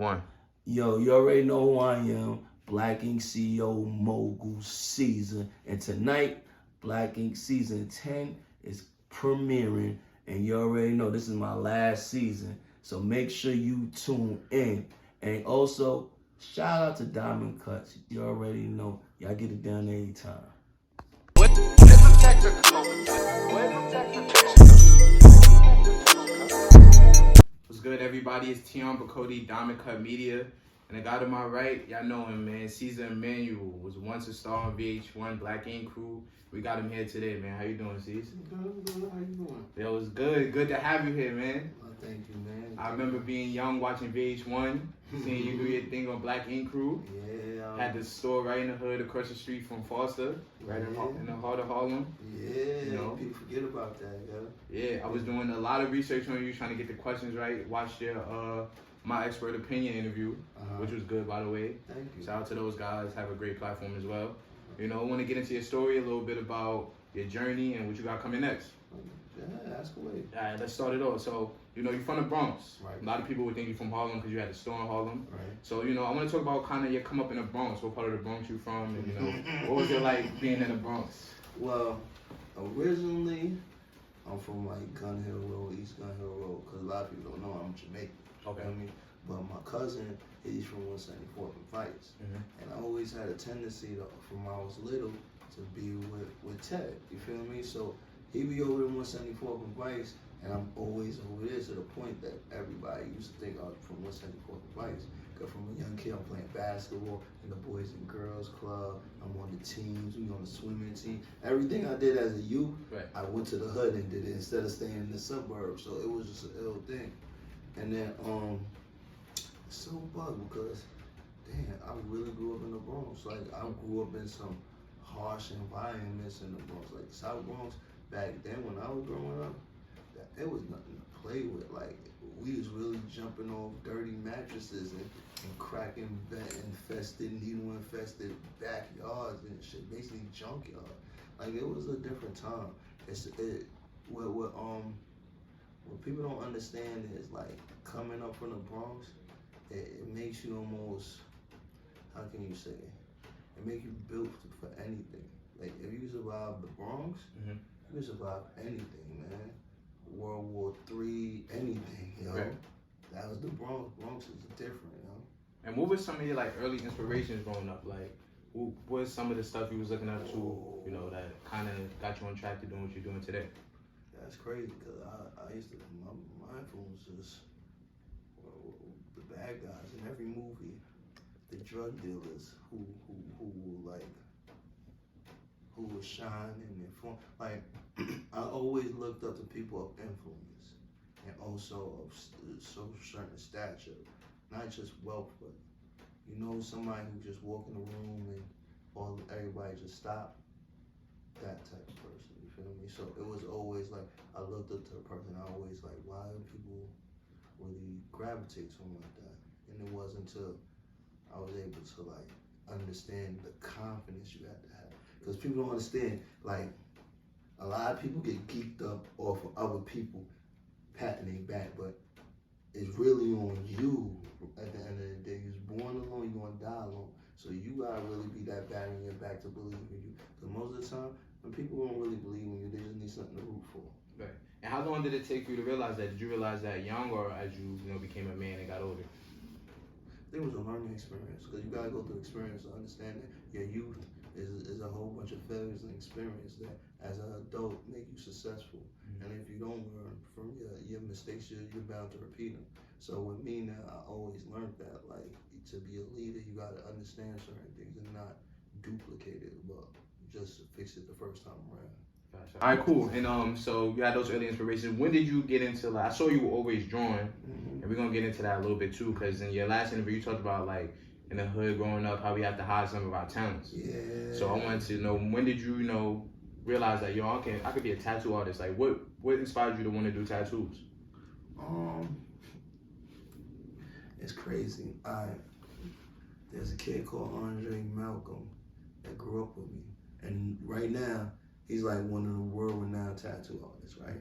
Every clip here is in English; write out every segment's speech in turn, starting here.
One. Yo, you already know who I am. Black Ink CEO Mogul Ceasar. And tonight, Black Ink Season 10 is premiering. And you already know this is my last season. So make sure you tune in. And also, shout out to Diamond Cuts. You already know. Y'all get it done anytime. What's good, everybody? It's Tee Becoate, Diamond Cut Media. And the guy to my right, y'all know him, man. Ceasar Emanuel was once a star on VH1, Black Ink Crew. We got him here today, man. How you doing, Ceasar? Good. How you doing? It was good. Good to have you here, man. Oh, thank you, man. I remember being young, watching VH1, seeing you do your thing on Black Ink Crew. Yeah. Had the store right in the hood across the street from Foster, right in the heart of Harlem. Yeah, you know? people forget about that, yo. Yeah, I was doing a lot of research on you, trying to get the questions right. Watched your My Expert Opinion interview, which was good, by the way. Thank you. Shout out to those guys. Have a great platform as well. You know, I want to get into your story a little bit about your journey and what you got coming next. Yeah, ask away. All right, let's start it off. So, you know, you're from the Bronx. Right. A lot of people would think you're from Harlem because you had the store in Harlem. Right. So, you know, I want to talk about kind of your come up in the Bronx. What part of the Bronx you from? And, you know, what was it like being in the Bronx? Well, originally, I'm from like Gun Hill Road, East Gun Hill Road, because a lot of people don't know I'm Jamaican. Okay. You know what I mean? But my cousin, he's from 174th and Vice. And I always had a tendency to, from when I was little, to be with Ted. You feel me? So he be over in 174th and Vice, and I'm always over there to the point that everybody used to think I was from 174th and Vice. Because from a young kid, I'm playing basketball in the Boys and Girls Club. I'm on the teams. We on the swimming team. Everything I did as a youth, Right. I went to the hood and did it instead of staying in the suburbs. So it was just an ill thing. And then it's so bugged because, damn, I really grew up in the Bronx. Like I grew up in some harsh environments in the Bronx, like South Bronx. Back then, when I was growing up, it was nothing to play with. Like we was really jumping off dirty mattresses and cracking infested, needle infested backyards and shit, basically junkyard. Like it was a different time. What people don't understand is like coming up from the Bronx, it makes you almost, how can you say it? It makes you built for anything. Like if you survive the Bronx, you can survive anything, man. World War III, anything, you know. Right. That was the Bronx. Bronx is different, you know. And what was some of your like early inspirations growing up? Like, what was some of the stuff you was looking up to, you know, that kind of got you on track to doing what you're doing today? That's crazy because I used to, my influences were the bad guys in every movie, the drug dealers who was shining and form. Like I always looked up to people of influence and also of certain stature, not just wealth, but you know somebody who just walk in the room and everybody just stop. That type of person, you feel me? So it was always like I looked up to a person. I always like, why do people really gravitate to someone like that? And it wasn't until I was able to like understand the confidence you had to have. Because people don't understand, like a lot of people get geeked up off of other people patting their back, but it's really on you. At the end of the day, you're born alone, you're gonna die alone. So you gotta really be that bat in your back to believe in you. Because most of the time, when people don't really believe in you, they just need something to root for. Right. And how long did it take for you to realize that? Did you realize that young or as you became a man and got older? It was a learning experience because you gotta go through experience to understand that your youth is a whole bunch of failures and experience that as an adult make you successful. And if you don't learn from your mistakes, you're bound to repeat them. So with me now, I always learned that like to be a leader, you gotta understand certain things and not duplicate it, but just fix it the first time around. Gotcha. All right, cool. And so you had those early inspirations. When did you get into like? I saw you were always drawing, and we're gonna get into that a little bit too, because in your last interview you talked about like in the hood growing up, how we have to hide some of our talents. Yeah. So I wanted to know, when did you realize that I could be a tattoo artist? Like what inspired you to want to do tattoos? It's crazy. There's a kid called Andre Malcolm that grew up with me, and right now he's like one of the world-renowned tattoo artists, right?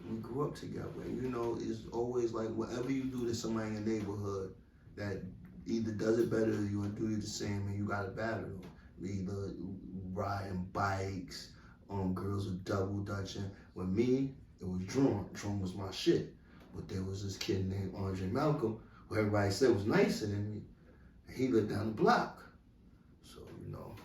we grew up together. And you know, it's always like whatever you do to somebody in your neighborhood that either does it better than you or do you the same, and you got to battle them. Either riding bikes, girls were double dutching. With me, it was drawing. Drawing was my shit. But there was this kid named Andre Malcolm, who everybody said was nicer than me. And he lived down the block. So, you know,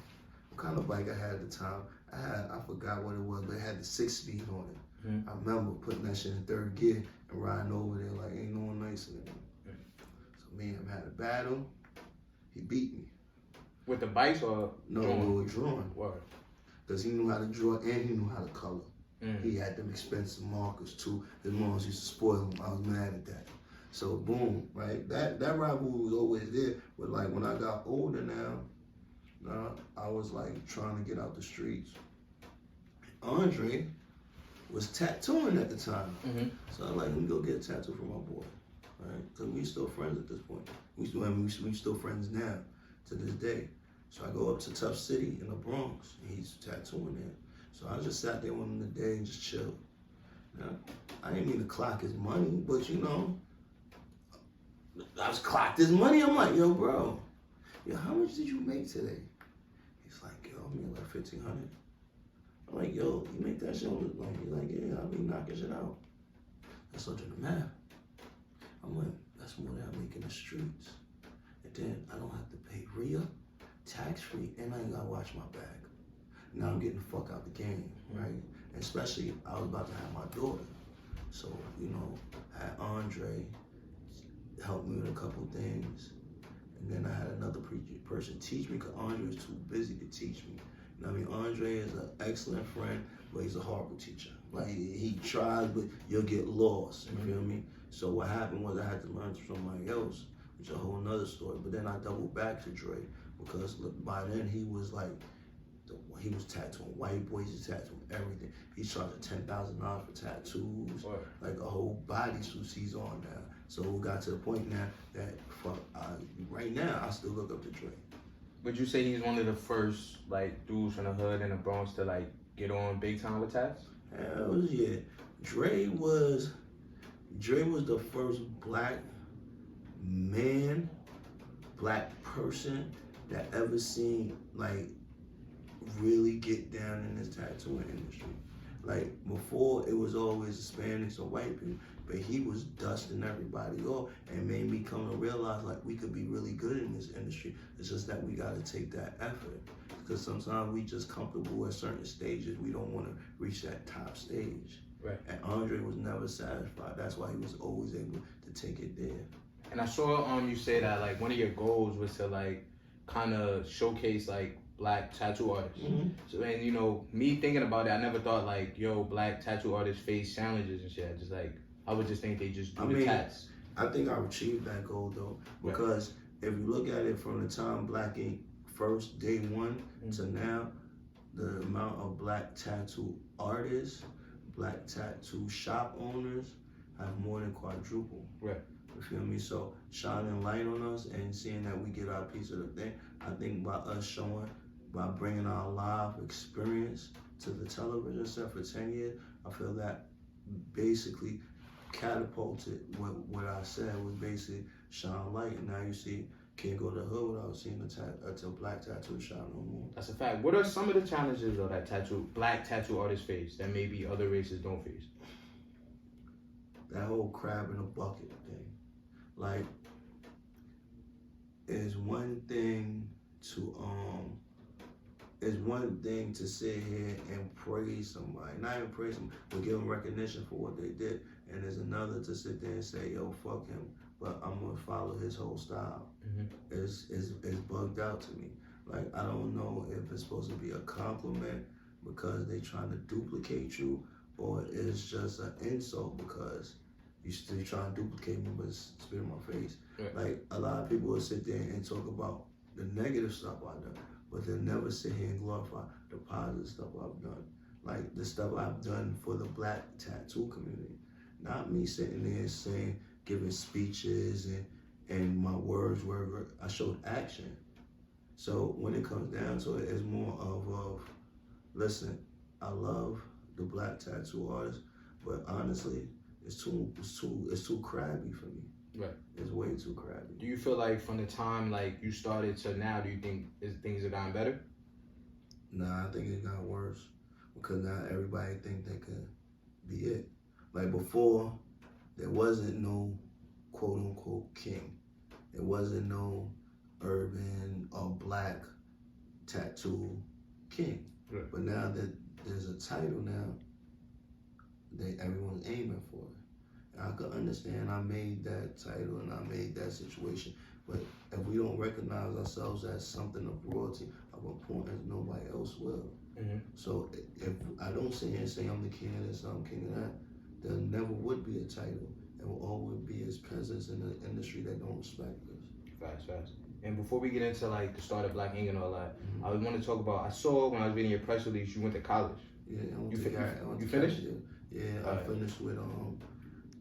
what kind of bike I had at the time? I forgot what it was, but it had the 6-speed on it. I remember putting that shit in third gear and riding over there like ain't no one nicer than me. So me and him had a battle. He beat me. With the bikes or no, drawing? we were drawing. Word. Because he knew how to draw and he knew how to color. He had them expensive markers too. His moms used to spoil him. I was mad at that. So boom, right? That rivalry was always there. But like when I got older now, I was like trying to get out the streets. Andre was tattooing at the time. So I was like, let me go get a tattoo for my boy. Right? Because we still friends at this point. We still friends now to this day. So I go up to Tough City in the Bronx, and he's tattooing there. So I just sat there with him today and just chilled. Now, I didn't mean to clock his money, but you know, I was clocked his money. I'm like, yo, bro, how much did you make today? He's like, yo, I made like $1,500. I'm like, yo, you make that shit on the like? He's like, yeah, I'll be knocking shit out. Let's look at the math. I'm like, that's more than I make in the streets. And then I don't have to pay RIA, tax-free, and I ain't gotta watch my bag. Now I'm getting the fuck out the game, right? And especially, I was about to have my daughter. So, you know, I had Andre help me with a couple things. And then I had another person teach me, because Andre was too busy to teach me. You know what I mean? Andre is an excellent friend, but he's a horrible teacher. Like, he tries, but you'll get lost, you feel me? So what happened was I had to learn from somebody else, which is a whole nother story. But then I doubled back to Dre, because by then he was like, he was tattooing white boys, he's tattooing everything. He's charging $10,000 for tattoos, like a whole bodysuit he's on now. So we got to the point now that right now I still look up to Dre. Would you say he's one of the first like dudes from the hood in the Bronx to like get on big time with tats? Hell yeah. Dre was the first black man, black person that ever seen like really get down in this tattooing industry. Like before, it was always Hispanics or white people, but he was dusting everybody off and made me come to realize like we could be really good in this industry. It's just that we got to take that effort, because sometimes we just comfortable at certain stages. We don't want to reach that top stage. Right. And Andre was never satisfied. That's why he was always able to take it there. And I saw you say that like one of your goals was to like kind of showcase like black tattoo artists. So, and you know, me thinking about it, I never thought like, yo, black tattoo artists face challenges and shit. Just like, I would just think they just do the tats. I think I achieved that goal though, because if you look at it from the time Black Ink first, day one, to now, the amount of black tattoo artists, black tattoo shop owners have more than quadrupled. Right. You feel me? So shining light on us and seeing that we get our piece of the thing, I think by us showing, by bringing our live experience to the television set for 10 years, I feel that basically catapulted what I said was basically shine light. And now you see, can't go to the hood without seeing a black tattoo shop no more. That's a fact. What are some of the challenges though that black tattoo artists face that maybe other races don't face? That whole crab in a bucket thing. Like, it's one thing to sit here and praise somebody, not even praise them, but give them recognition for what they did. And there's another to sit there and say, yo, fuck him, but I'm gonna follow his whole style. It's bugged out to me. Like, I don't know if it's supposed to be a compliment because they trying to duplicate you, or it's just an insult because you still trying to duplicate me, but spit in my face. Right. Like, a lot of people will sit there and talk about the negative stuff I've done, but they'll never sit here and glorify the positive stuff I've done. Like the stuff I've done for the black tattoo community. Not me sitting there saying, giving speeches and my words were, I showed action. So when it comes down to it, it's more of listen, I love the black tattoo artists. But honestly, it's too crabby for me. Right. It's way too crabby. Do you feel like from the time like you started to now, do you think things have gotten better? Nah, I think it got worse because now everybody think they could be it. Like before, there wasn't no quote unquote king. There wasn't no urban or black tattoo king. Right. But now that there's a title now, everyone's aiming for it. And I could understand I made that title and I made that situation. But if we don't recognize ourselves as something of royalty, of importance, nobody else will. Mm-hmm. So if I don't sit here and say I'm the king of this, I'm king of that, there never would be a title. There will always be as peasants in the industry that don't respect us. Facts. And before we get into like the start of Black Ink and all that, I want to talk about. I saw when I was reading your press release, you went to college. Yeah, I went You to finished? Yeah, I finished with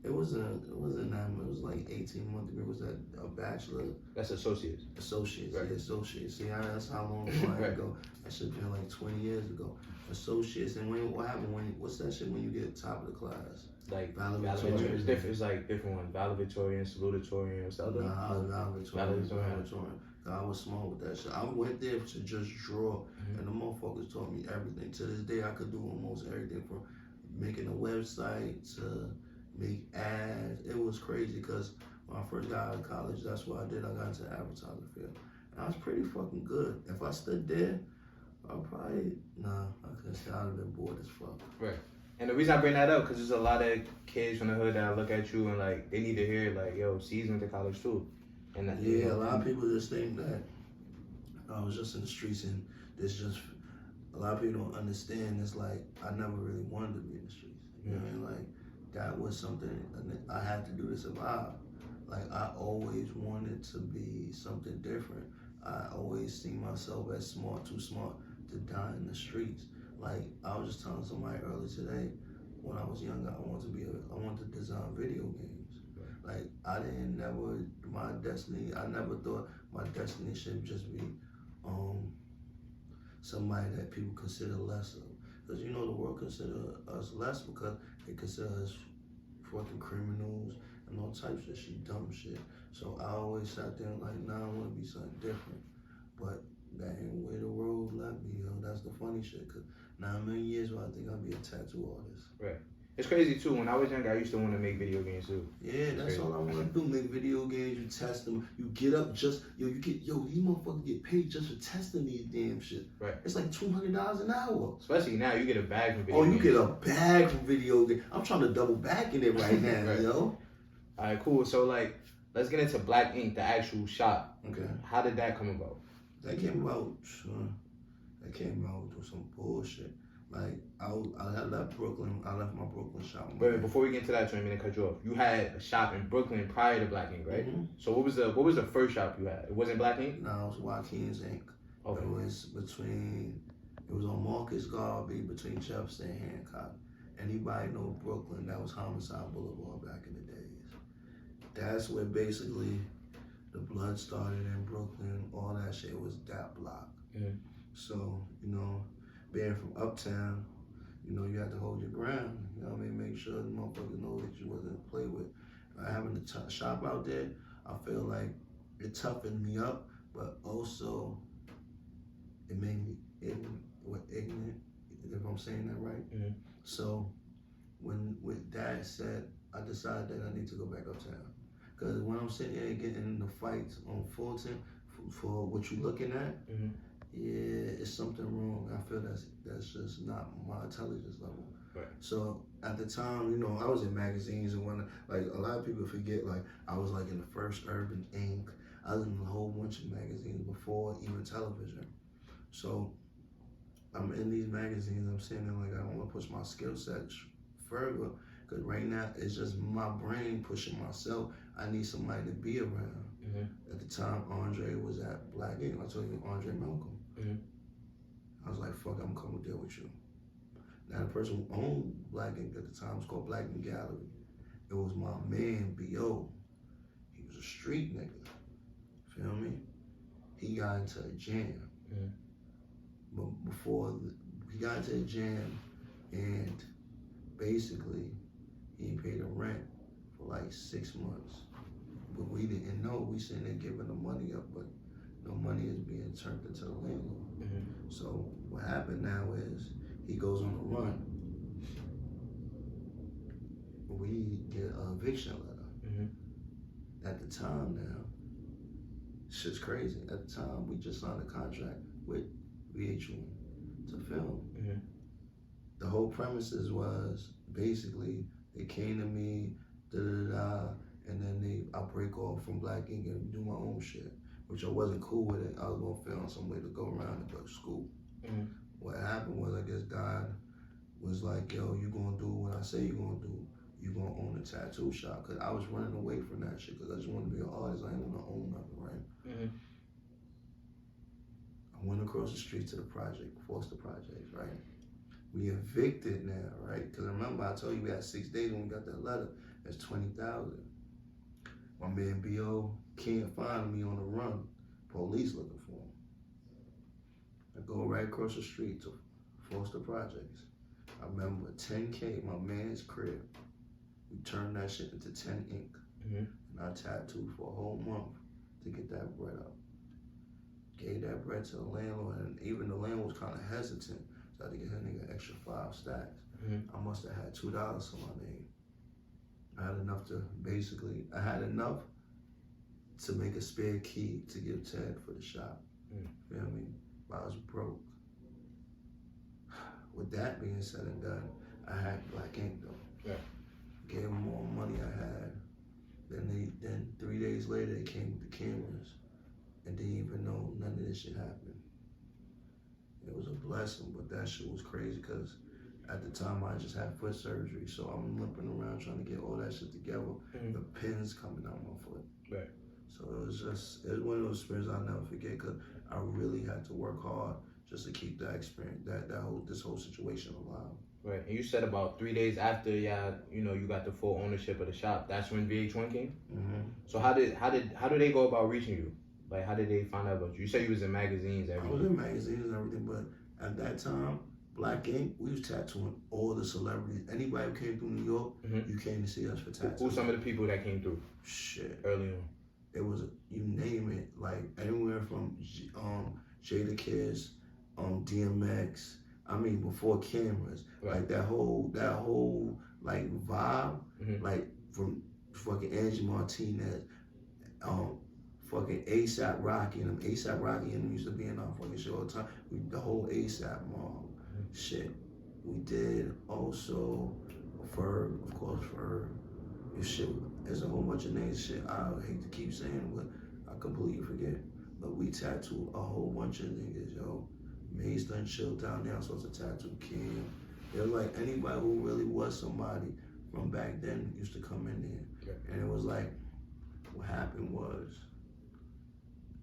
It was like 18-month degree. It was a bachelor. That's associates. Associates, right. Yeah, associates. See, that's how long ago. That should have been like 20 years ago. Associates, and what happened what's that shit when you get top of the class? Like valedictorian. It's different. It's like different ones. Valedictorian, salutatorian, what's the other? Nah, I was valedictorian. I was smart with that shit. I went there to just draw, and the motherfuckers taught me everything. To this day, I could do almost everything from making a website to make ads. It was crazy because when I first got out of college, that's what I did. I got into the advertising field. And I was pretty fucking good. If I stood there, I couldn't say I'd have been bored as fuck. Right. And the reason I bring that up, because there's a lot of kids from the hood that look at you and like, they need to hear like, yo, Ceasar went to college too. And that, a lot of people just think that I was just in the streets and a lot of people don't understand. It's like, I never really wanted to be in the streets. You know what I mean? Like, that was something I had to do to survive. Like, I always wanted to be something different. I always seen myself as too smart to die in the streets. Like, I was just telling somebody earlier today, when I was younger, I wanted to design video games. Right. Like, I never thought my destiny should just be somebody that people consider less of. Because the world consider us less because they consider us fucking criminals and all types of shit, dumb shit. So I always sat there like, nah, I want to be something different. But that ain't where the road led me, yo. That's the funny shit. Cause now in a million years, I think I'll be a tattoo artist. Right. It's crazy too. When I was younger, I used to want to make video games too. Yeah, that's all I want to do. Make video games. You test them. You get up these motherfuckers get paid just for testing these damn shit. Right. It's like $200 an hour. Especially now, you get a bag from video games. You get a bag from video games. I'm trying to double back in it right now, right. Yo. All right, cool. So like, let's get into Black Ink, the actual shop. Okay. How did that come about? That came about with some bullshit. Like, I left Brooklyn. I left my Brooklyn shop. Wait, before we get into that, so I'm gonna cut you off. You had a shop in Brooklyn prior to Black Ink, right? Mm-hmm. So what was the first shop you had? It wasn't Black Ink? No, it was Joaquin's Ink. Okay. It was on Marcus Garvey between Jefferson and Hancock. Anybody know Brooklyn? That was Homicide Boulevard back in the days. That's where basically the blood started in Brooklyn. All that shit was that block. Mm-hmm. So, being from uptown, you had to hold your ground. You know what I mean? Make sure the motherfuckers know that you wasn't to play with. Having a shop out there, I feel like it toughened me up, but also it made me ignorant, if I'm saying that right. Mm-hmm. So with that said, I decided that I need to go back uptown. Because when I'm sitting here getting in the fights on Fulton for what you're looking at, mm-hmm. Yeah, it's something wrong. I feel that's just not my intelligence level. Right. So at the time, I was in magazines and like a lot of people forget, like I was like in the first Urban Ink. I was in a whole bunch of magazines before even television. So I'm in these magazines. I'm sitting there like I don't want to push my skill set further because right now it's just my brain pushing myself. I need somebody to be around. Mm-hmm. At the time, Andre was at Black Ink. I told you Andre Malcolm. Mm-hmm. I was like, fuck, I'm coming to deal with you. Now, the person who owned Black Ink at the time was called Black Ink Gallery. It was my man, B.O. He was a street nigga. Feel me? He got into a jam. Mm-hmm. But before he got into a jam, and basically, He ain't paid the rent for like 6 months. But we didn't know. We sitting there giving the money up, but no money is being turned into the landlord. So what happened now is he goes on a run. We get an eviction letter. At the time now, shit's crazy. At the time, we just signed a contract with VH1 to film. The whole premises was basically they came to me, and then I break off from Black Ink and do my own shit, which I wasn't cool with it. I was gonna film some way to go around and go to school. What happened was, I guess God was like, yo, you gonna do what I say you gonna do. You gonna own a tattoo shop. Cause I was running away from that shit cause I just wanted to be an artist. I didn't want to own nothing, right? I went across the street to the project, Foster Projects, right? We evicted now, right? Cause remember I told you we had 6 days when we got that letter. That's 20,000. My man B.O. can't find me on the run. Police looking for him. I go right across the street to Foster Projects. I remember 10K, my man's crib. We turned that shit into 10 ink. And I tattooed for a whole month to get that bread up. Gave that bread to the landlord, and even the landlord was kind of hesitant. So I had to get that nigga extra 5 stacks. I must have had $2 on my name. I had enough to make a spare key to give Ted for the shop. Feel me? But I was broke. With that being said and done, I had Black Ink though. Gave them all money I had. Then 3 days later they came with the cameras and didn't even know none of this shit happened. It was a blessing, but that shit was crazy because at the time I just had foot surgery, so I'm limping around trying to get all that shit together. The pins coming out my foot. So it was one of those experiences I'll never forget because I really had to work hard just to keep that experience, this whole situation alive. Right, and you said about 3 days after you got the full ownership of the shop, that's when VH1 came? So how did they go about reaching you? Like, how did they find out about you? You said you was in magazines, everything. I was in magazines and everything, but at that time, Black Ink, we was tattooing all the celebrities. Anybody who came through New York, you came to see us for tattoos. Who's some of the people that came through? Shit. Early on. It was, you name it, like anywhere from Jada Kiss, DMX. I mean, before cameras, like that whole like vibe, like from fucking Angie Martinez, fucking ASAP Rocky and them. ASAP Rocky and them used to be in our fucking show all the time. The whole ASAP shit. We did also Ferg, of course, Ferg. Shit, there's a whole bunch of names. Shit, I hate to keep saying, but I completely forget. But we tattooed a whole bunch of niggas, yo. Maze done chilled down there. I was supposed to tattoo Kim. It was like anybody who really was somebody from back then used to come in there. And it was like, what happened was,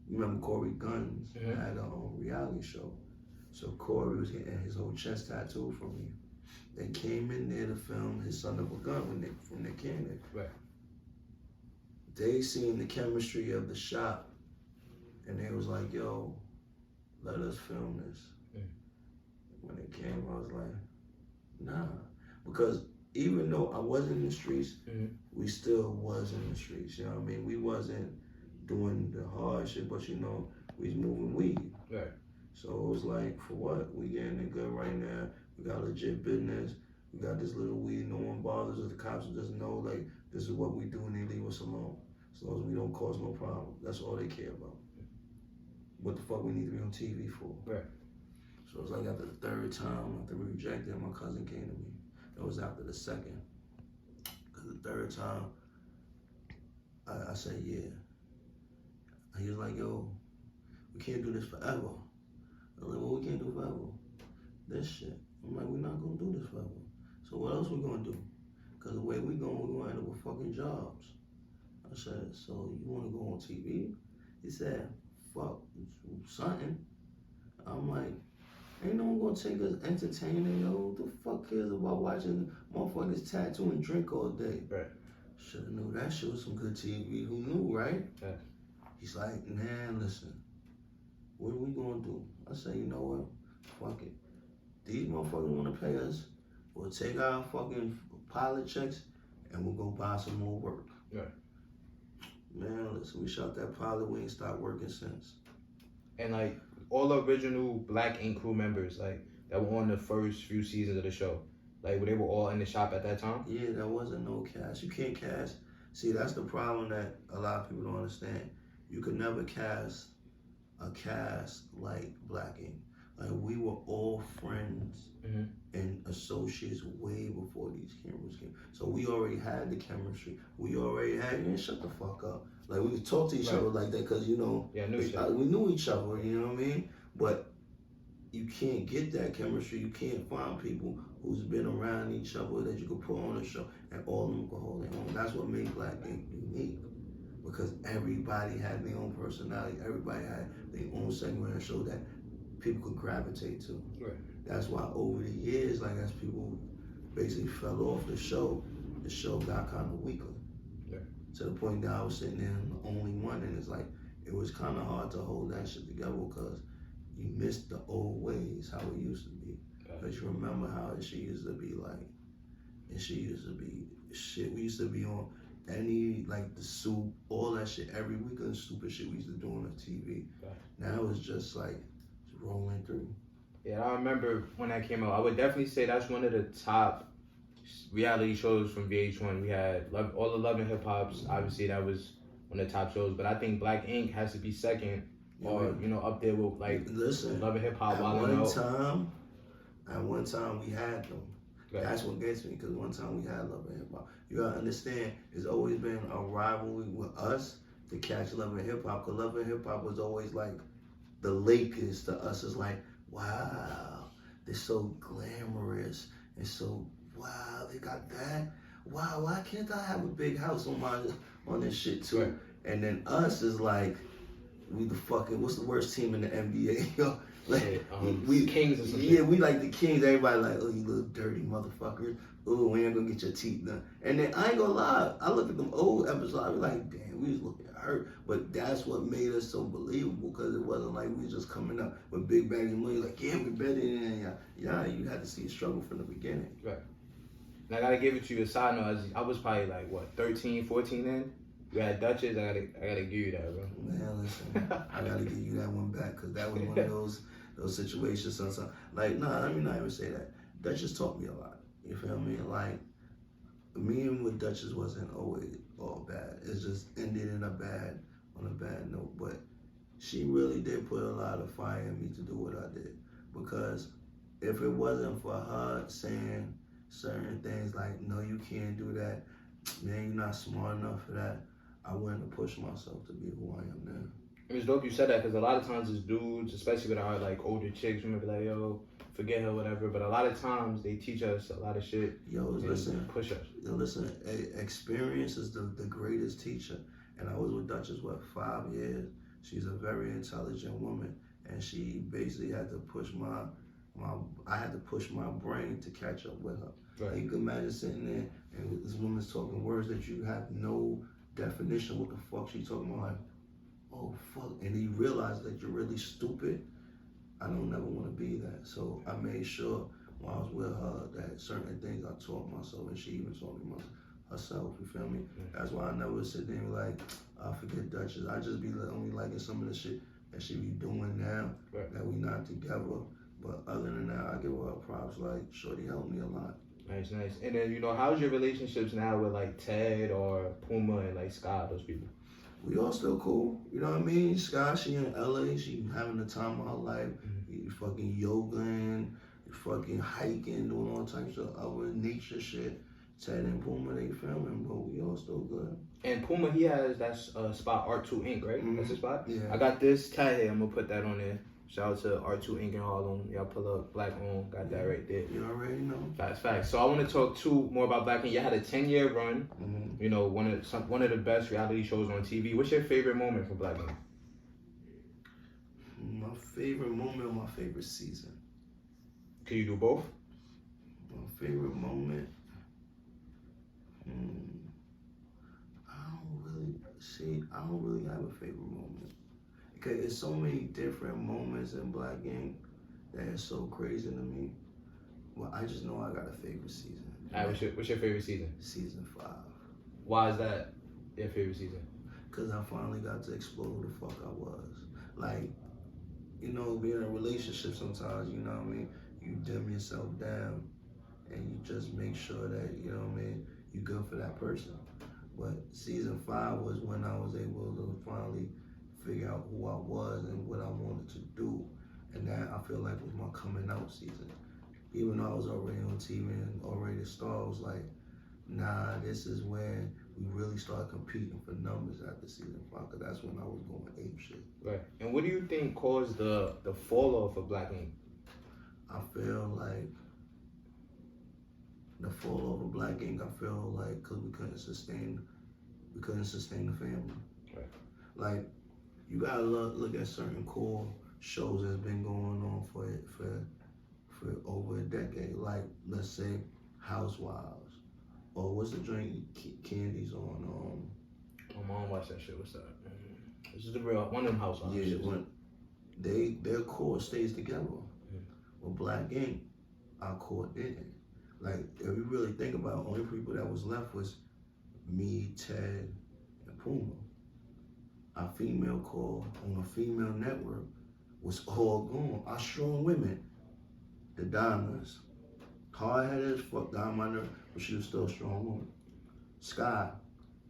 you remember Corey Guns had a reality show. So Corey was getting his whole chest tattooed from me. They came in there to film His Son of a Gun from Nick Cannon. They seen the chemistry of the shop, and they was like, yo, let us film this. When it came, I was like, nah. Because even though I wasn't in the streets, we still was in the streets, you know what I mean? We wasn't doing the hard shit, but we was moving weed. So it was like, for what? We getting it good right now. We got legit business. We got this little weed. No one bothers us. The cops just know, like, this is what we do and they leave us alone. As long as we don't cause no problem. That's all they care about. What the fuck we need to be on TV for? So it was like after the 3rd time, after we rejected, my cousin came to me. That was after the 2nd. Because the 3rd time, I said, yeah. And he was like, yo, we can't do this forever. I was like, well, we can't do forever. This shit. I'm like, we're not gonna do this forever. So what else we gonna do? Because the way we're gonna end up with fucking jobs. I said, so you wanna go on TV? He said, fuck, something. I'm like, ain't no one gonna take us entertaining, yo. What the fuck cares about watching motherfuckers tattoo and drink all day? Shoulda knew that shit was some good TV. Who knew, right? He's like, man, listen, what are we gonna do? I said, you know what? Fuck it. These motherfuckers wanna pay us. We'll take our fucking pilot checks and we'll go buy some more work. Right. Man, listen, we shot that pilot. We ain't stopped working since. And like all the original Black Ink crew members, like that were on the first few seasons of the show, like they were all in the shop at that time. Yeah, there wasn't no cast. You can't cast. See, that's the problem that a lot of people don't understand. You could never cast a cast like Black Ink. Like we were all friends and associates way before these cameras came. So we already had the chemistry. We already had, man, shut the fuck up. Like we could talk to each other like that because, you know, we knew each other, you know what I mean? But you can't get that chemistry. You can't find people who's been around each other that you could put on a show and all of them could hold their own. That's what made Black Ink unique, because everybody had their own personality. Everybody had their own segment of the show that people could gravitate to. Right. That's why over the years, like as people basically fell off the show got kind of weaker. Yeah. To the point that I was sitting there the only one, and it's like it was kind of hard to hold that shit together because you missed the old ways, how it used to be. Because you remember how she used to be like, and she used to be shit. We used to be on any, like the soup, all that shit, every weekend, stupid shit we used to do on the TV. Now it's just like rolling through. Yeah, I remember when that came out. I would definitely say that's one of the top reality shows from VH1. We had all the Love and Hip Hops. Obviously, that was one of the top shows. But I think Black Ink has to be second, or you know, up there with like Love and Hip Hop. At one time, we had them. That's what gets me, because one time we had Love and Hip Hop. You gotta understand, it's always been a rivalry with us to catch Love and Hip Hop, because Love and Hip Hop was always like the Lakers to us. Is like, wow, they're so glamorous and so, wow, they got that. Wow, why can't I have a big house on this shit too? Right. And then us is like, we the fucking, what's the worst team in the NBA? Yo, like, we Kings or something. Yeah, we like the Kings. Everybody like, oh, you little dirty motherfuckers. Oh, we ain't gonna get your teeth done. And then I ain't gonna lie, I look at them old episodes, I be like, damn, we was looking hurt. But that's what made us so believable, because it wasn't like we was just coming up with big bag of money, like, yeah, we better than you. Yeah, you had to see a struggle from the beginning. Right. And I gotta give it to you a side note. I was probably like, what, 13, 14 then? You had Duchess, I gotta give you that, bro. Man, listen, I gotta give you that one back, because that was one of those situations. Like, nah, let me not even say that. Duchess taught me a lot. You feel me? Like, me and with Duchess wasn't always all bad. It just ended on a bad note. But she really did put a lot of fire in me to do what I did. Because if it wasn't for her saying certain things like, no, you can't do that, man, you're not smart enough for that, I wouldn't have pushed myself to be who I am now. It was dope you said that, because a lot of times as dudes, especially with our like older chicks, we might be like, yo, forget her, whatever. But a lot of times they teach us a lot of shit. Yo, listen, push us. Yo, listen, experience is the greatest teacher. And I was with Duchess, 5 years. She's a very intelligent woman, and she basically had to push I had to push my brain to catch up with her. Right. You can imagine sitting there and this woman's talking words that you have no definition what the fuck she talking about. Like, oh fuck, and you realize that you're really stupid. I don't never want to be that. So I made sure when I was with her that certain things I taught myself, and she even taught me herself, you feel me? That's why I never sit there and be like, I forget Duchess. I just be only liking some of the shit that she be doing now, that we not together. But other than that, I give her props. Like, shorty helped me a lot. Nice. And then, you know, how's your relationships now with like Ted or Puma and like Scott, those people? We all still cool, you know what I mean? Scott, she in LA, she having the time of her life. You fucking yogaing, you fucking hiking, doing all types of other nature shit. Ted and Puma, they filming, but we all still good. And Puma, he has that spot, R2 Inc., right? That's his spot? Yeah. I got this tat here, I'm gonna put that on there. Shout out to R2 Inc. in Harlem. Y'all pull up, Black on, got that right there. You already know. Facts. So I want to talk more about Black Ink. You had a 10-year run. You know, one of the best reality shows on TV. What's your favorite moment from Black Ink? My favorite moment or my favorite season? Can you do both? My favorite moment? I don't really have a favorite moment. Because there's so many different moments in Black Ink that is so crazy to me. Well, I just know I got a favorite season. Alright, what's your favorite season? Season 5. Why is that your favorite season? Cause I finally got to explore who the fuck I was. Like, you know, being in a relationship sometimes, you know what I mean, you dim yourself down and you just make sure that, you know what I mean, you're good for that person. But season 5 was when I was able to finally figure out who I was and what I wanted to do. And that I feel like was my coming out season. Even though I was already on TV and already a star, I was like, nah, this is when we really started competing for numbers after season 5, because that's when I was going ape shit. Right. And what do you think caused the fall off of Black Ink? I feel like the fall off of Black Ink, I feel like because we couldn't sustain the family. Right. Like, you gotta look at certain core shows that's been going on for over a decade. Like, let's say Housewives, or what's the drink Candy's on? My mom watched that shit. What's that? This is the real one of them Housewives. Yeah, when their core stays together. With Black Ink, our core didn't. Like, if you really think about it, only people that was left was me, Ted, and Puma. Our female core on a female network was all gone. Our strong women, the Diamonds, hard-headed as fuck, down my nerve, but she was still a strong woman. Sky,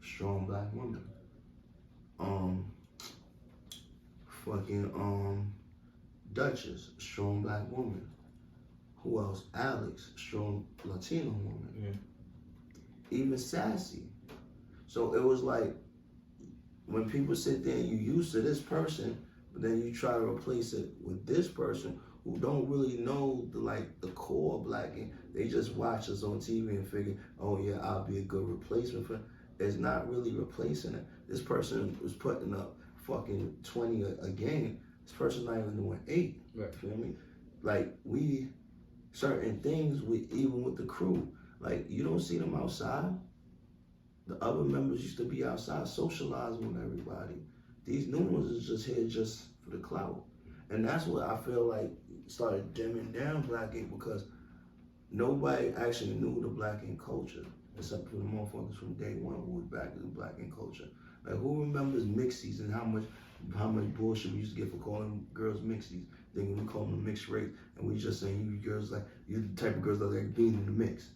strong Black woman. Duchess, strong Black woman. Who else? Alex, strong Latino woman. Even Sassy. So it was like, when people sit there and you used to this person, but then you try to replace it with this person who don't really know the core of Black Ink. They just watch us on TV and figure, oh yeah, I'll be a good replacement for it. It's not really replacing it. This person was putting up fucking 20 a game. This person's not even doing 8. Right. You feel me? Like, certain things, even with the crew, like, you don't see them outside. The other members used to be outside socializing with everybody. These new ones is just here just for the clout. And that's what I feel like started dimming down Black Ink, because nobody actually knew the Black Ink culture, except for the motherfuckers from day one who was back in the Black Ink culture. Like, who remembers mixies and how much bullshit we used to get for calling girls mixies? Then we call them mixed race, and we just saying you girls, like, you're the type of girls that like being in the mix.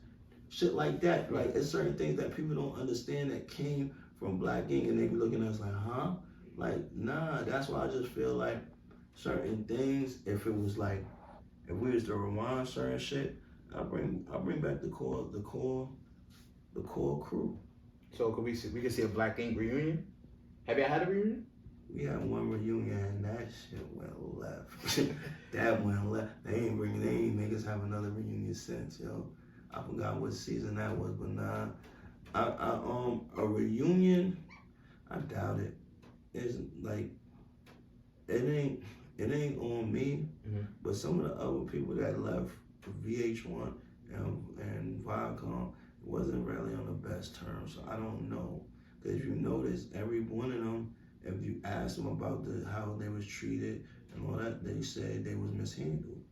Shit like that. Like, it's certain things that people don't understand that came from Black Ink, and they be looking at us like, huh? Like, nah, that's why I just feel like certain things, if it was like, if we was to rewind certain shit, I bring back the core crew. So we could see a Black Ink reunion? Have y'all had a reunion? We had one reunion and that shit went left. That went left. They ain't make us have another reunion since, yo. I forgot what season that was, but nah. A reunion, I doubt it. It's like, it ain't on me, but some of the other people that left VH1 and Viacom wasn't really on the best terms, so I don't know. Because if you notice, every one of them, if you ask them about how they was treated and all that, they said they was mishandled.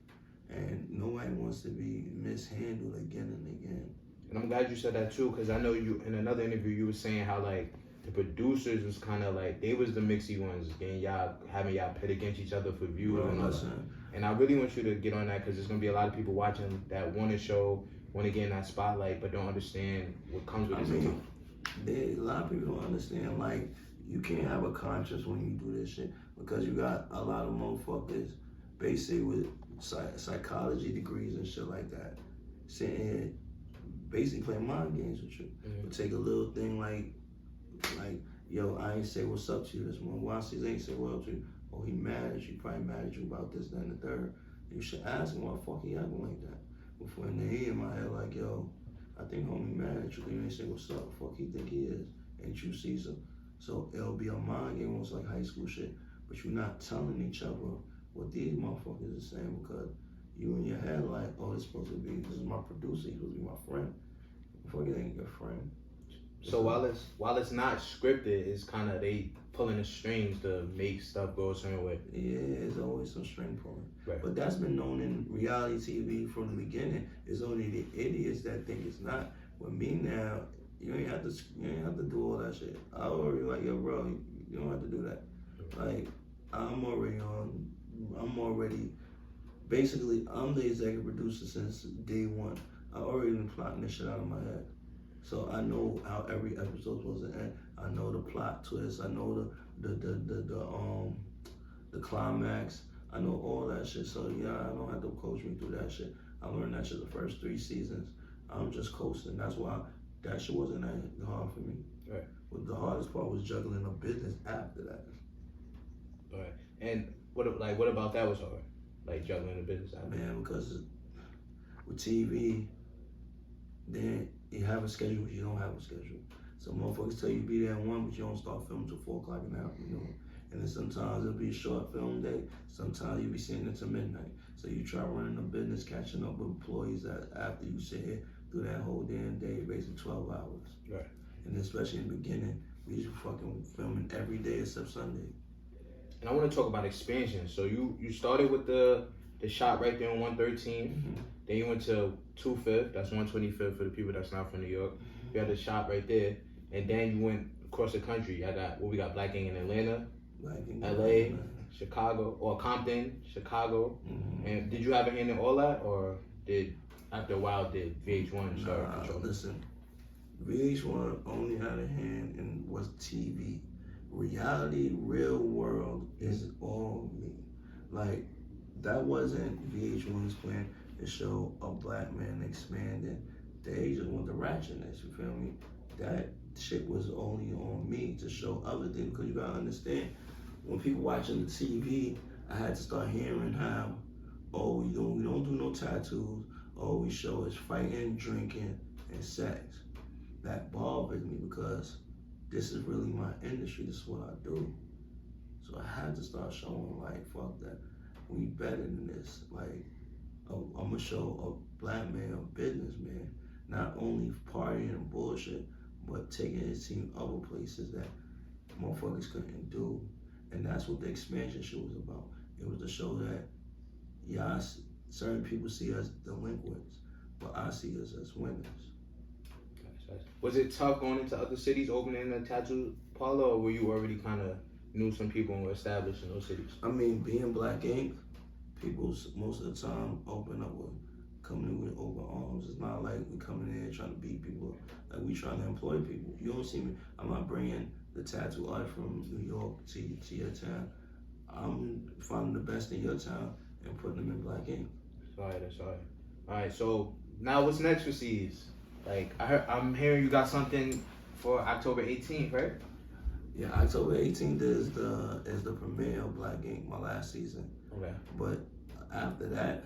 And nobody wants to be mishandled again and again. And I'm glad you said that too, because I know you, in another interview, you were saying how, like, the producers was kind of like, they was the mixy ones, having y'all pit against each other for views and all that. And I really want you to get on that, because there's going to be a lot of people watching that want to get in that spotlight, but don't understand what comes with it. A lot of people don't understand, like, you can't have a conscience when you do this shit, because you got a lot of motherfuckers basically with psychology degrees and shit like that, sitting here basically playing mind games with you. But take a little thing like, yo, I ain't say what's up to you this morning. Why ain't say what up to you? Oh, he mad at you, probably mad at you about this, that, and the third. You should ask him why the fuck he acting like that. Before in the head in my head, like, yo, I think homie mad at you. You ain't say what's up. Fuck he think he is. Ain't you Ceasar? So it'll be a mind game, almost like high school shit. But you're not telling each other what these motherfuckers are saying, because you in your head like, oh, this is my producer, he's supposed to be my friend. Fuck, it ain't your friend. So while it's not scripted, it's kind of, they pulling the strings to make stuff go a certain way. Yeah, there's always some string pulling. Right. But that's been known in reality TV from the beginning. It's only the idiots that think it's not. With me now, you ain't have to do all that shit. I already like, yo, bro, you don't have to do that. Like, I'm the executive producer since day one. I already been plotting this shit out of my head. So I know how every episode's supposed to end. I know the plot twist. I know the climax. I know all that shit. So yeah, I don't have to coach me through that shit. I learned that shit the first 3 seasons. I'm just coasting. That's why that shit wasn't that hard for me. Right. But the hardest part was juggling a business after that. Right. And what about that was hard? Like juggling the business after? Man, because with TV, then you have a schedule, you don't have a schedule. So motherfuckers tell you be there at 1, but you don't start filming till 4 o'clock in the afternoon. And then sometimes it'll be a short film day. Sometimes you'll be sitting until midnight. So you try running a business, catching up with employees that after you sit here through that whole damn day, basically 12 hours. Right. And especially in the beginning, we used to fucking filming every day except Sunday. And I want to talk about expansion. So you started with the shop right there on 113. Mm-hmm. Then you went to 25th. That's 125th for the people that's not from New York. You had the shop right there. And then you went across the country. We got Black Ink in Atlanta, LA, Chicago, or Compton, Chicago. Mm-hmm. And did you have a hand in all that, or after a while did VH1 start controlling? Listen, VH1 only had a hand in was TV. Reality, real world is all me. Like, that wasn't VH1's plan to show a black man expanding. They just want the ratchetness, you feel me? That shit was only on me to show other things, because you gotta understand, when people watching the TV, I had to start hearing how, oh, we don't do no tattoos, all we show is fighting, drinking, and sex. That bothers me because this is really my industry, this is what I do. So I had to start showing, like, fuck that, we better than this. Like, I'm gonna show a black man, a businessman, not only partying and bullshit, but taking his team other places that motherfuckers couldn't do. And that's what the expansion show was about. It was to show that, yeah, certain people see us delinquents, but I see us as winners. Was it tough going into other cities, opening a tattoo parlor, or were you already kind of knew some people and were established in those cities? I mean, being Black Ink, people most of the time open up with coming in with open arms. It's not like we coming in trying to beat people. Like, we trying to employ people. You don't see me. I'm not bringing the tattoo art from New York to your town. I'm finding the best in your town and putting them in Black Ink. That's all right. All right, so now what's next for Cease? Like, I'm hearing you got something for October 18th, right? Yeah, October 18th is the premiere of Black Ink, my last season. Okay. But after that,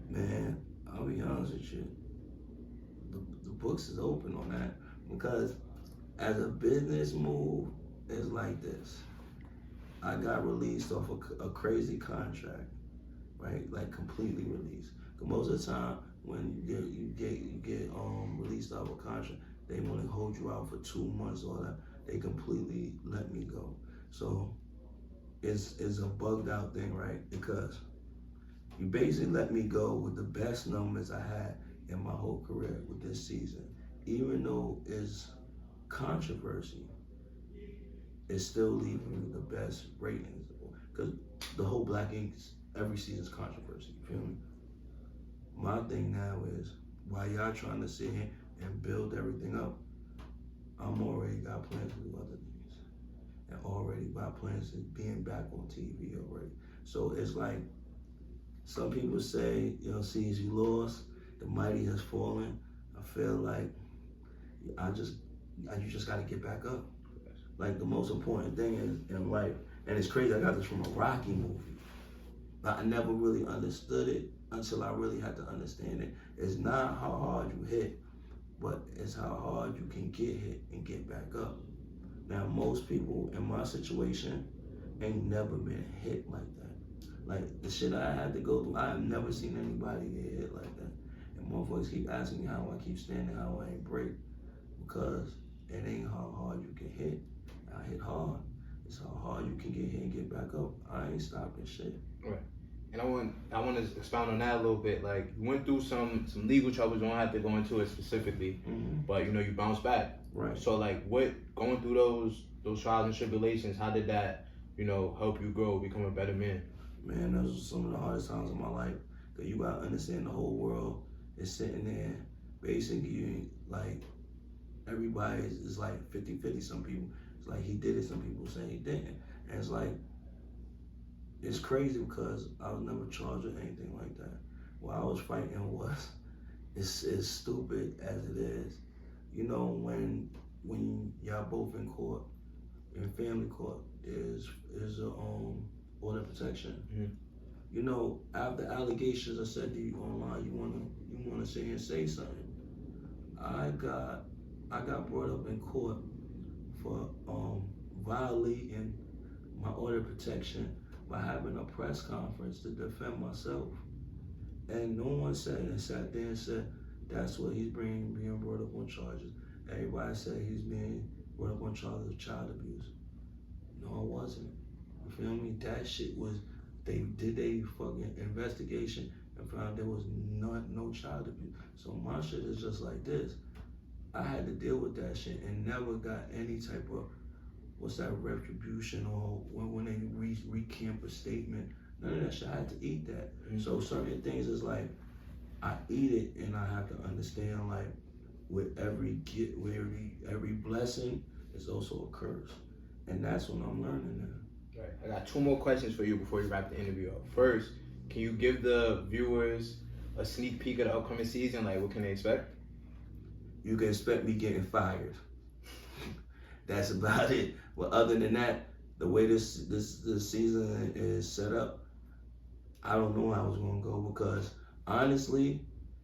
man, I'll be honest with you, the books is open on that, because as a business move, it's like this. I got released off a crazy contract, right? Like, completely released. Because most of the time, when you get released out of a contract, they want to hold you out for 2 months or that. They completely let me go. So it's a bugged out thing, right? Because you basically let me go with the best numbers I had in my whole career with this season. Even though it's controversy, it's still leaving me the best ratings. Because the whole Black Ink, every season's controversy, you feel me? My thing now is, while y'all trying to sit here and build everything up, I'm already got plans to do other things. And already got plans to being back on TV already. So it's like, some people say, you know, Cease, you lost, the mighty has fallen. I feel like you just gotta get back up. Like, the most important thing is in life, and it's crazy, I got this from a Rocky movie, but I never really understood it until I really had to understand it. It's not how hard you hit, but it's how hard you can get hit and get back up. Now, most people in my situation ain't never been hit like that. Like, the shit I had to go through, I have never seen anybody get hit like that. And motherfuckers keep asking me how I keep standing, how I ain't break, because it ain't how hard you can hit. I hit hard. It's how hard you can get hit and get back up. I ain't stopping shit. Right. And I want to expound on that a little bit. Like, you went through some legal troubles. You don't have to go into it specifically, but you know, you bounced back. Right. So like, what going through those trials and tribulations? How did that, you know, help you grow, become a better man? Man, those were some of the hardest times of my life. Cause you gotta understand the whole world is sitting there. Basically, like everybody is like 50-50. Some people, it's like he did it. Some people say he didn't. And it's like, it's crazy because I was never charged with anything like that. What I was fighting was, it's as stupid as it is. You know, when y'all both in court, in family court, is a order of protection. You know, after allegations are said to you online, you wanna sit here and say something. I got brought up in court for violating my order of protection by having a press conference to defend myself. And no one sat there and said, that's what he's being brought up on charges. Everybody said he's being brought up on charges of child abuse. No, it wasn't. You feel me? That shit was, they did a fucking investigation and found there was no child abuse. So my shit is just like this. I had to deal with that shit and never got any type of, what's that, retribution, or when they recant a statement. None of that shit. I had to eat that. So certain things is like, I eat it, and I have to understand, like, with every blessing is also a curse. And that's what I'm learning now. Right. I got 2 more questions for you before you wrap the interview up. First, can you give the viewers a sneak peek of the upcoming season? Like, what can they expect? You can expect me getting fired. That's about it. Well, other than that, the way this season is set up, I don't know how it's gonna go, because honestly,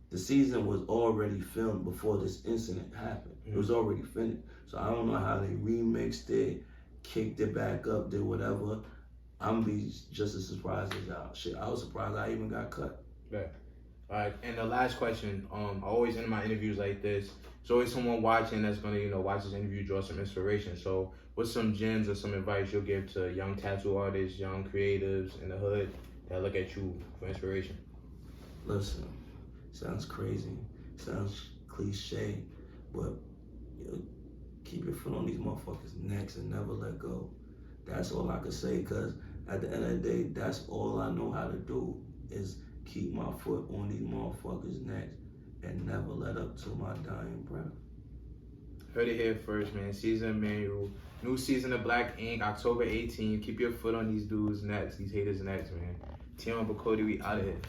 the season was already filmed before this incident happened. It was already finished. So I don't know how they remixed it, kicked it back up, did whatever. I'm be just as surprised as y'all. Shit, I was surprised I even got cut. Right. All right, and the last question, I always end my interviews like this. There's always someone watching that's gonna, you know, watch this interview, draw some inspiration. So what's some gems or some advice you'll give to young tattoo artists, young creatives in the hood that look at you for inspiration? Listen, sounds crazy, sounds cliche, but keep your foot on these motherfuckers' necks and never let go. That's all I can say, because at the end of the day, that's all I know how to do, is keep my foot on these motherfuckers' necks and never let up to my dying breath. Heard it here first, man. Ceasar Emanuel. New season of Black Ink, October 18th. Keep your foot on these dudes' necks, these haters' necks, man. Tee Becoate, we out of here.